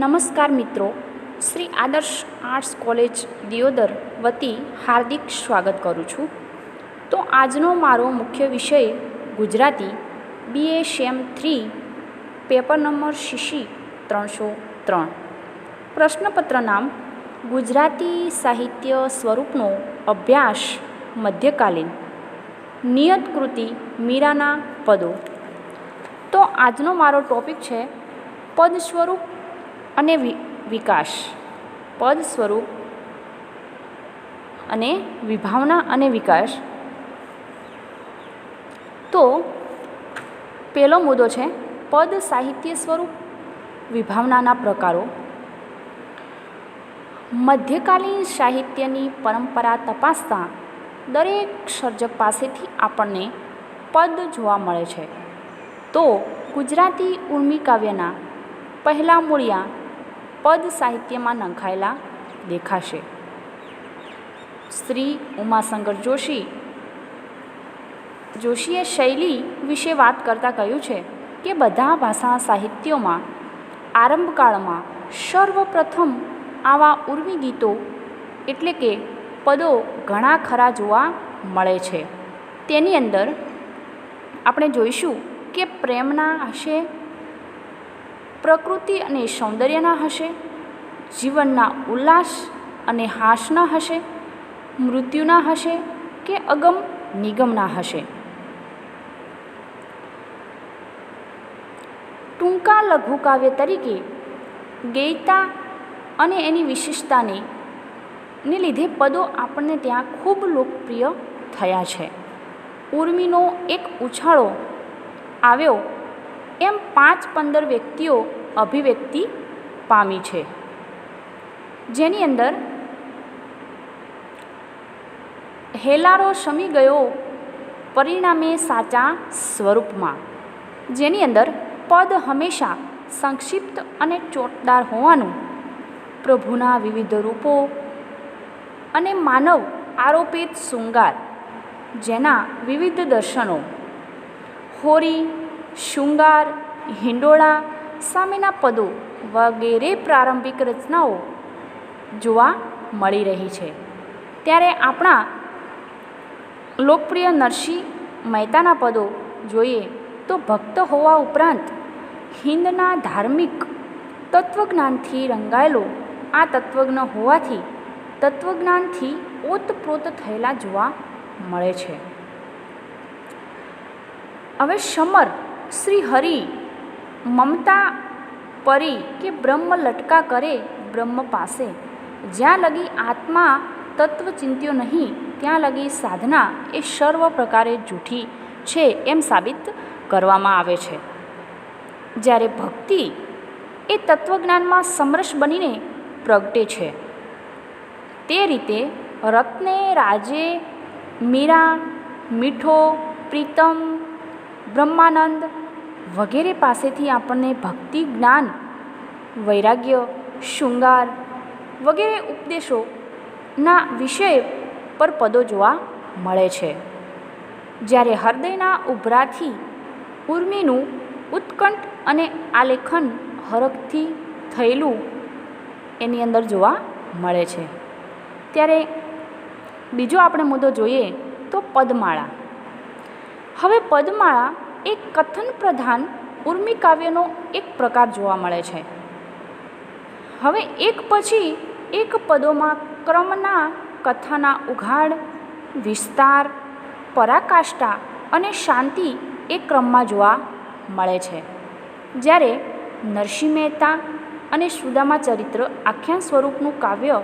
નમસ્કાર મિત્રો, શ્રી આદર્શ આર્ટ્સ કોલેજ દિયોદર વતી હાર્દિક સ્વાગત કરું છું. તો આજનો મારો મુખ્ય વિષય Gujarati BA sem 3 paper number CC 303. પ્રશ્નપત્ર નામ ગુજરાતી સાહિત્ય સ્વરૂપનો અભ્યાસ મધ્યકાલીન. નિયત કૃતિ મીરાના પદો. તો આજનો મારો ટોપિક છે પદ સ્વરૂપ અને વિકાસ. પદ સ્વરૂપ અને વિભાવના અને વિકાસ. તો પહેલો મુદ્દો છે પદ સાહિત્ય સ્વરૂપ, વિભાવનાના પ્રકારો. મધ્યકાલીન સાહિત્યની પરંપરા તપાસતા દરેક સર્જક પાસેથી આપણને પદ જોવા મળે છે. તો ગુજરાતી ઉર્મી કાવ્યના પહેલા મૂળિયા પદ સાહિત્યમાં નંખાયેલા દેખાશે. શ્રી ઉમાશંકર જોશીએ શૈલી વિશે વાત કરતાં કહ્યું છે કે બધા ભાષા સાહિત્યોમાં આરંભકાળમાં સર્વપ્રથમ આવા ઉર્મી ગીતો એટલે કે પદો ઘણા ખરા જોવા મળે છે. તેની અંદર આપણે જોઈશું કે પ્રેમના હશે, પ્રકૃતિ અને સૌંદર્યના હશે, જીવનના ઉલ્લાસ અને હાસના હશે, મૃત્યુના હશે કે અગમ નિગમના હશે. ટૂંકા લઘુકાવ્ય તરીકે ગેયતા અને એની વિશિષ્ટતાને લીધે પદો આપણને ત્યાં ખૂબ લોકપ્રિય થયા છે. ઉર્મીનો એક ઉછાળો આવ્યો એમ 5-15 વ્યક્તિઓ અભિવ્યક્તિ પામી છે, જેની અંદર હેલારો શમી ગયો પરિણામે સાચા સ્વરૂપમાં, જેની અંદર પદ હંમેશા સંક્ષિપ્ત અને ચોટદાર હોવાનું, પ્રભુના વિવિધ રૂપો અને માનવ આરોપિત શૃંગાર જેના વિવિધ દર્શનો, હોરી, શૃંગાર, હિંડોળા સામેના પદો વગેરે પ્રારંભિક રચનાઓ જોવા મળી રહી છે. ત્યારે આપણા લોકપ્રિય નરસિંહ મહેતાના પદો જોઈએ તો ભક્ત હોવા ઉપરાંત હિંદના ધાર્મિક તત્વજ્ઞાનથી રંગાયેલો આ તત્વજ્ઞ હોવાથી તત્વજ્ઞાનથી ઓતપ્રોત થયેલા જોવા મળે છે. હવે સમર શ્રી હરિ મમતા પરી કે બ્રહ્મ લટકા કરે બ્રહ્મ પાસે, જ્યાં લગી આત્મા તત્વ ચિંત્યો નહીં ત્યાં લગી સાધના એ સર્વ પ્રકારે જૂઠી છે એમ સાબિત કરવામાં આવે છે. જ્યારે ભક્તિ એ તત્વજ્ઞાનમાં સમરસ બનીને પ્રગટે છે. તે રીતે રત્ને, રાજે, મીરા, મીઠો, પ્રીતમ, બ્રહ્માનંદ વગેરે પાસેથી આપણને ભક્તિ, જ્ઞાન, વૈરાગ્ય, શૃંગાર વગેરે ઉપદેશોના વિષય પર પદો જોવા મળે છે. જ્યારે હૃદયના ઉભરાથી ઉર્મીનું ઉત્કંઠ અને આલેખન હરખથી થયેલું એની અંદર જોવા મળે છે. ત્યારે બીજો આપણે મુદ્દો જોઈએ તો પદમાળા. હવે પદમાળા એક કથન પ્રધાન ઉર્મી કાવ્યનો એક પ્રકાર જોવા મળે છે. હવે એક પછી એક પદોમાં ક્રમના કથાના ઉઘાડ, વિસ્તાર, પરાકાષ્ઠા અને શાંતિ એ ક્રમમાં જોવા મળે છે. જ્યારે નરસિંહ મહેતા અને સુદામા ચરિત્ર આખ્યાન સ્વરૂપનું કાવ્ય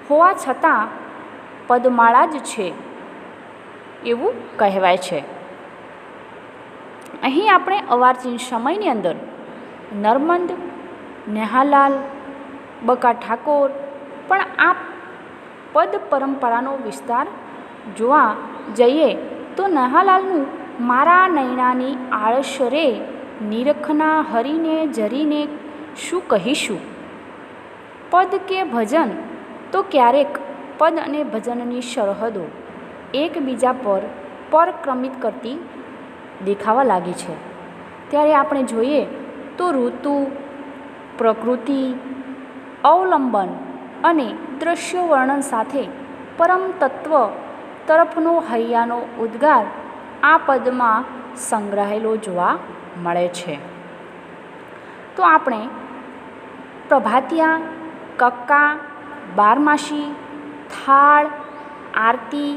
હોવા છતાં પદમાળા જ છે એવું કહેવાય છે. અહીં આપણે અવારચીન સમયની અંદર નર્મદ, નેહાલાલ, બકા ઠાકોર પણ આ પદ પરંપરાનો વિસ્તાર જોવા જઈએ તો નેહાલાલનું મારા નૈણાની આળસ રે નિરખના હરીને જરીને શું કહીશું, પદ કે ભજન તો ક્યારેક પદ અને ભજનની સરહદો એકબીજા પર પરક્રમિત કરતી દેખાવા લાગી છે. ત્યારે આપણે જોઈએ તો ઋતુ, પ્રકૃતિ, અવલંબન અને દ્રશ્ય વર્ણન સાથે પરમ તત્વ તરફનો હૈયાનો ઉદ્ગાર આ પદમાં સંગ્રહાયેલો જોવા મળે છે. તો આપણે પ્રભાતિયા, કક્કા, બારમાસી, થાળ, આરતી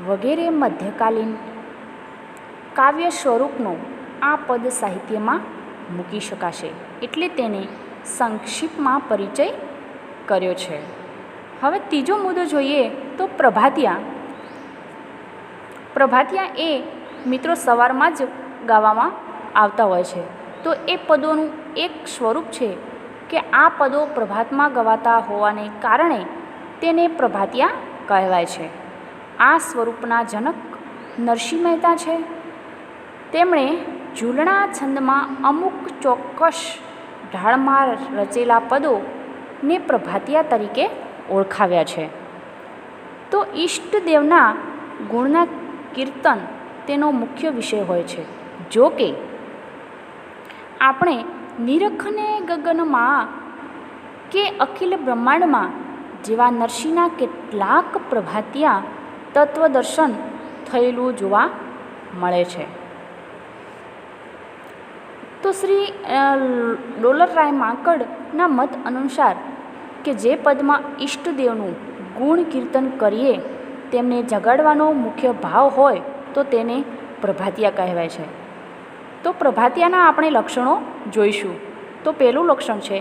વગેરે મધ્યકાલીન કાવ્ય સ્વરૂપનો આ પદ સાહિત્યમાં મૂકી શકાશે, એટલે તેને સંક્ષિપ્તમાં પરિચય કર્યો છે. હવે ત્રીજો મુદ્દો જોઈએ તો પ્રભાતિયા. પ્રભાતિયા એ મિત્રો સવારમાં જ ગાવામાં આવતા હોય છે. તો એ પદોનું એક સ્વરૂપ છે કે આ પદો પ્રભાતમાં ગવાતા હોવાને કારણે તેને પ્રભાતિયા કહેવાય છે. આ સ્વરૂપના જનક નરસિંહ મહેતા છે. તેમણે ઝૂલણા છંદમાં અમુક ચોક્કસ ઢાળમાં રચેલા પદોને પ્રભાતિયા તરીકે ઓળખાવ્યા છે. તો ઈષ્ટદેવના ગુણના કીર્તન તેનો મુખ્ય વિષય હોય છે. જો કે આપણે નિરખને ગગનમાં કે અખિલ બ્રહ્માંડમાં જેવા નરસિંહના કેટલાક પ્રભાતિયા તત્વદર્શન થયેલું જોવા મળે છે. તો શ્રી ડોલરરાય માંકડના મત અનુસાર કે જે પદમાં ઈષ્ટદેવનું ગુણ કીર્તન કરીએ તેમને જગાડવાનો મુખ્ય ભાવ હોય તો તેને પ્રભાતિયા કહેવાય છે. તો પ્રભાતિયાના આપણે લક્ષણો જોઈશું. તો પહેલું લક્ષણ છે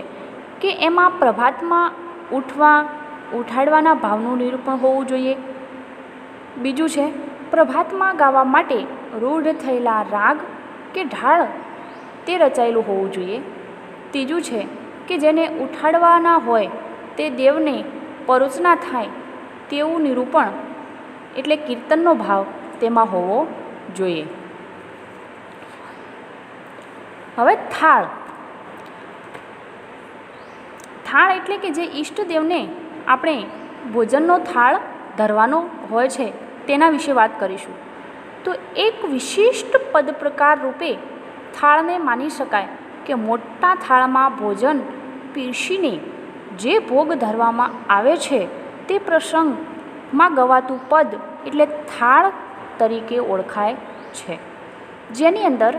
કે એમાં પ્રભાતમાં ઉઠાડવાના ભાવનું નિરૂપણ હોવું જોઈએ. બીજું છે પ્રભાતમાં ગાવા માટે રૂઢ થયેલા રાગ કે ઢાળ તે રચાયેલું હોવું જોઈએ. ત્રીજું છે કે જેને ઉઠાડવાના હોય તે દેવને પરોચના થાય તેવું નિરૂપણ એટલે કીર્તનનો ભાવ તેમાં હોવો જોઈએ. હવે થાળ. થાળ એટલે કે જે ઈષ્ટદેવને આપણે ભોજનનો થાળ ધરવાનો હોય છે તેના વિશે વાત કરીશું. તો એક વિશિષ્ટ પદ પ્રકાર રૂપે થાળને માની શકાય કે મોટા થાળમાં ભોજન પીરસીને જે ભોગ ધરવામાં આવે છે તે પ્રસંગમાં ગવાતું પદ એટલે થાળ તરીકે ઓળખાય છે, જેની અંદર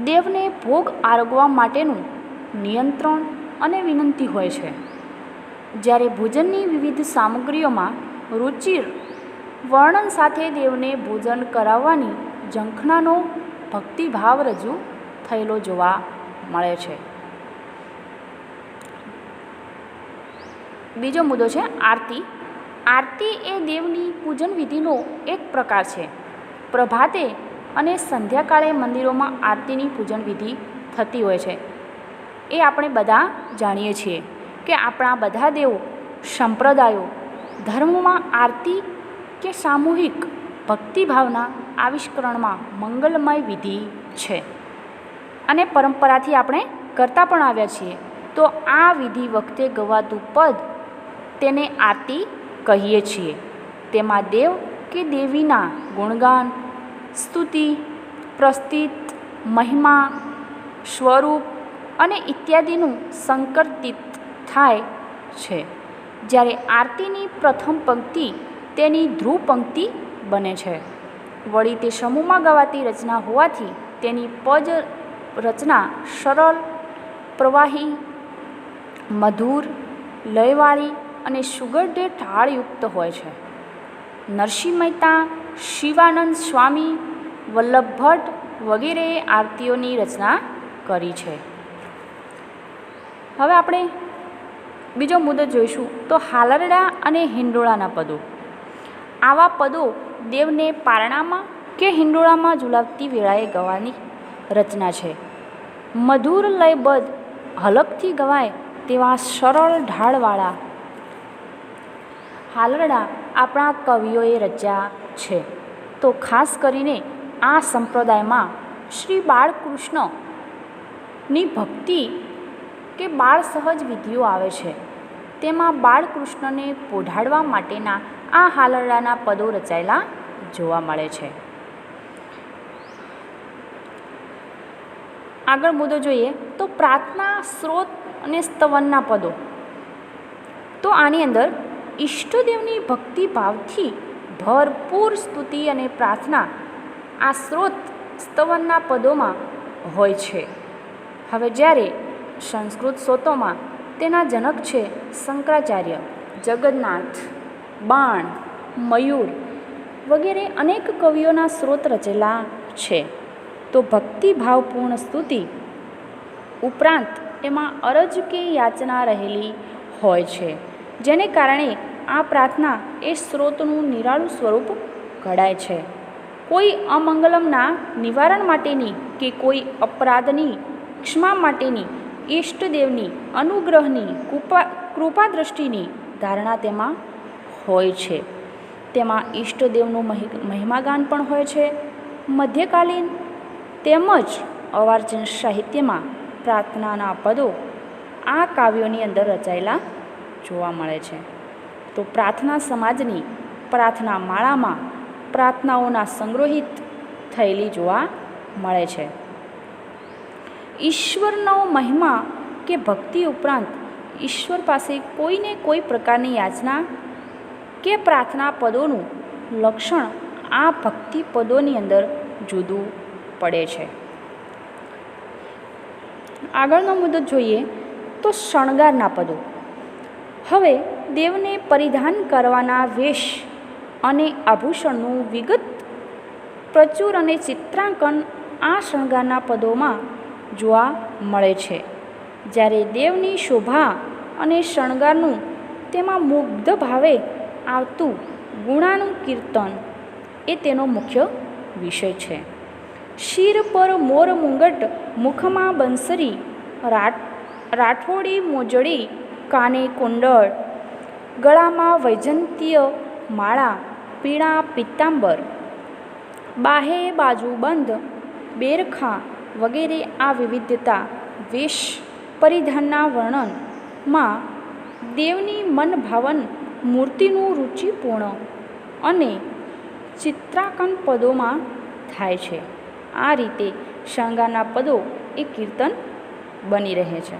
દેવને ભોગ આરોગવા માટેનું નિયંત્રણ અને વિનંતી હોય છે. જ્યારે ભોજનની વિવિધ સામગ્રીઓમાં રુચિર વર્ણન સાથે દેવને ભોજન કરાવવાની ઝંખનાનો ભક્તિભાવ રજૂ થયેલો જોવા મળે છે. બીજો મુદ્દો છે આરતી. આરતી એ દેવની પૂજન વિધિનો એક પ્રકાર છે. પ્રભાતે અને સંધ્યાકાળે મંદિરોમાં આરતીની પૂજન વિધિ થતી હોય છે. એ આપણે બધા જાણીએ છીએ કે આપણા બધા દેવો સંપ્રદાયો ધર્મમાં આરતી કે સામૂહિક ભક્તિભાવના આવિષ્કરણમાં મંગલમય વિધિ છે અને પરંપરાથી આપણે કરતા પણ આવ્યા છીએ. તો આ વિધિ વખતે ગવાતું પદ તેને આરતી કહીએ છીએ. તેમાં દેવ કે દેવીના ગુણગાન, સ્તુતિ, પ્રસ્તુત, મહિમા, સ્વરૂપ અને ઇત્યાદિનું સંકર્તિત થાય છે. જ્યારે આરતીની પ્રથમ પંક્તિ તેની ધ્રુવ પંક્તિ બને છે. વળી તે સમૂહમાં ગવાતી રચના હોવાથી તેની પદ રચના સરળ, પ્રવાહી, મધુર, લયવાળી અને સુગંધ ઢાળયુક્ત હોય છે. નરસિંહ મહેતા, શિવાનંદ સ્વામી, વલ્લભ ભટ્ટ વગેરેએ આરતીઓની રચના કરી છે. હવે આપણે બીજો મુદ્દો જોઈશું તો હાલરડા અને હિંડોળાના પદો. આવા પદો દેવને પારણામાં કે હિંડોળામાં ઝુલાવતી વેળાએ ગવાની રચના છે. મધુર લયબદ્ધ હલકથી ગવાય તેવા સરળ ઢાળવાળા હાલરડા આપણા કવિઓએ રચ્યા છે. તો ખાસ કરીને આ સંપ્રદાયમાં શ્રી બાળકૃષ્ણની ભક્તિ કે બાળ સહજ વિધિઓ આવે છે. તેમાં બાળકૃષ્ણને પોઢાડવા માટેના આ હાલરડાના પદો રચાયેલા જોવા મળે છે. આગળ મુદ્દો જોઈએ તો પ્રાર્થના, સ્ત્રોત અને સ્તવનના પદો. તો આની અંદર ઈષ્ટદેવની ભક્તિભાવથી ભરપૂર સ્તુતિ અને પ્રાર્થના આ સ્ત્રોત સ્તવનના પદોમાં હોય છે. હવે જ્યારે સંસ્કૃત સ્ત્રોતોમાં તેના જનક છે શંકરાચાર્ય, જગન્નાથ, બાણ, મયુર વગેરે અનેક કવિઓના સ્ત્રોત રચેલા છે. તો ભક્તિભાવપૂર્ણ સ્તુતિ ઉપરાંત એમાં અરજ કે યાચના રહેલી હોય છે, જેને કારણે આ પ્રાર્થના એ સ્ત્રોતનું નિરાળું સ્વરૂપ ઘડાય છે. કોઈ અમંગલમના નિવારણ માટેની કે કોઈ અપરાધની ક્ષમા માટેની ઈષ્ટદેવની અનુગ્રહની કૃપા દ્રષ્ટિની ધારણા તેમાં હોય છે. તેમાં ઈષ્ટદેવનું મહિમાગાન પણ હોય છે. મધ્યકાલીન તેમજ અર્વાચીન સાહિત્યમાં પ્રાર્થનાના પદો આ કાવ્યોની અંદર રચાયેલા જોવા મળે છે. તો પ્રાર્થના સમાજની પ્રાર્થના માળામાં પ્રાર્થનાઓના સંગ્રહિત થયેલી જોવા મળે છે. ઈશ્વરનો મહિમા કે ભક્તિ ઉપરાંત ઈશ્વર પાસે કોઈને કોઈ પ્રકારની યાચના કે પ્રાર્થના પદોનું લક્ષણ આ ભક્તિ પદોની અંદર જુદું પડે છે. આગળનો મુદ્દો જોઈએ તો શણગારના પદો. હવે દેવને પરિધાન કરવાના વેશ અને આભૂષણનું વિગત પ્રચુર અને ચિત્રાંકન આ શણગારના પદોમાં જોવા મળે છે. જ્યારે દેવની શોભા અને શણગારનું તેમાં મુગ્ધ ભાવે આવતું ગુણાનું કીર્તન એ તેનો મુખ્ય વિષય છે. શિર પર મોર મુંગટ, મુખમાં બંસરી, રાઠોડી મોજડી, કાને કુંડળ, ગળામાં વૈજંતીય માળા, પીળા પિત્તાંબર, બાહે બાજુબંધ, બેરખા વગેરે આ વિવિધતા વેશ પરિધાનના વર્ણનમાં દેવની મનભાવન મૂર્તિનું રુચિપૂર્ણ અને ચિત્રાંકન પદોમાં થાય છે. આ રીતે શણગારના પદો એ કીર્તન બની રહે છે.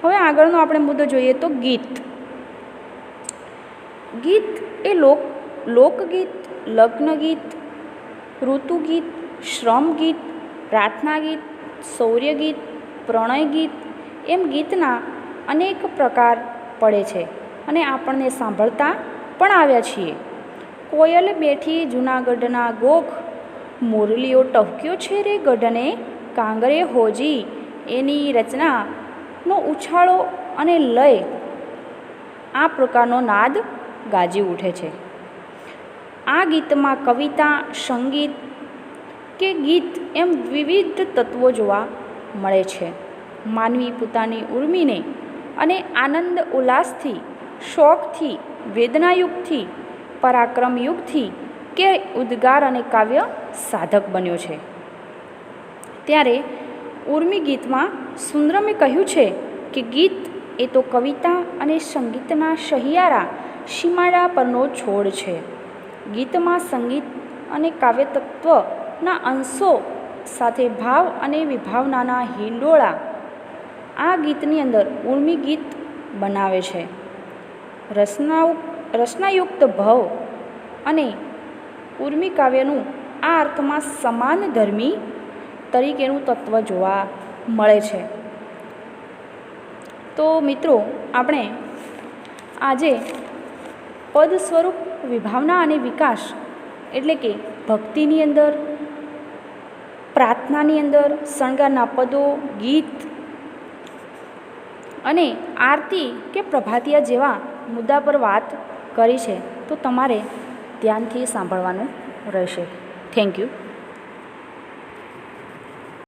હવે આગળનો આપણે મુદ્દો જોઈએ તો ગીત. ગીત એ લોકગીત, લગ્નગીત, ઋતુગીત, શ્રમગીત, પ્રાર્થના ગીત, શૌર્યગીત, પ્રણય ગીત એમ ગીતના અનેક પ્રકાર પડે છે અને આપણને સાંભળતા પણ આવ્યા છીએ. કોયલ બેઠી જૂનાગઢના ગોખ, મુરલીઓ ટહક્યો છે રે ગઢને, કાંગરે હોજી એની રચનાનો ઉછાળો અને લય આ પ્રકારનો નાદ ગાજી ઉઠે છે. આ ગીતમાં કવિતા, સંગીત કે ગીત એમ વિવિધ તત્વો જોવા મળે છે. માનવી પોતાની ઉર્મિને અને આનંદ ઉલ્લાસથી, શોખથી, વેદનાયુગથી, પરાક્રમયુગથી કે ઉદ્ગાર અને કાવ્ય સાધક બન્યો છે. ત્યારે ઉર્મિ ગીતમાં સુંદરમે કહ્યું છે કે ગીત એ તો કવિતા અને સંગીતના સહિયારા સીમાડા પરનો છોડ છે. ગીતમાં સંગીત અને કાવ્ય તત્વના અંશો સાથે ભાવ અને વિભાવનાના હિંડોળા આ ગીતની અંદર ઉર્મિ ગીત બનાવે છે. રચનાયુક્ત ભવ અને ઉર્મિ કાવ્યનું આ અર્થમાં સમાન ધર્મી તરીકેનું તત્વ જોવા મળે છે. તો મિત્રો આપણે આજે પદ સ્વરૂપ વિભાવના અને વિકાસ એટલે કે ભક્તિની અંદર, પ્રાર્થનાની અંદર શણગારના પદો, ગીત અને આરતી કે પ્રભાતિયા જેવા મુદ્દા પર વાત કરી છે. તો તમારે ધ્યાનથી સાંભળવાનું રહેશે. Thank you.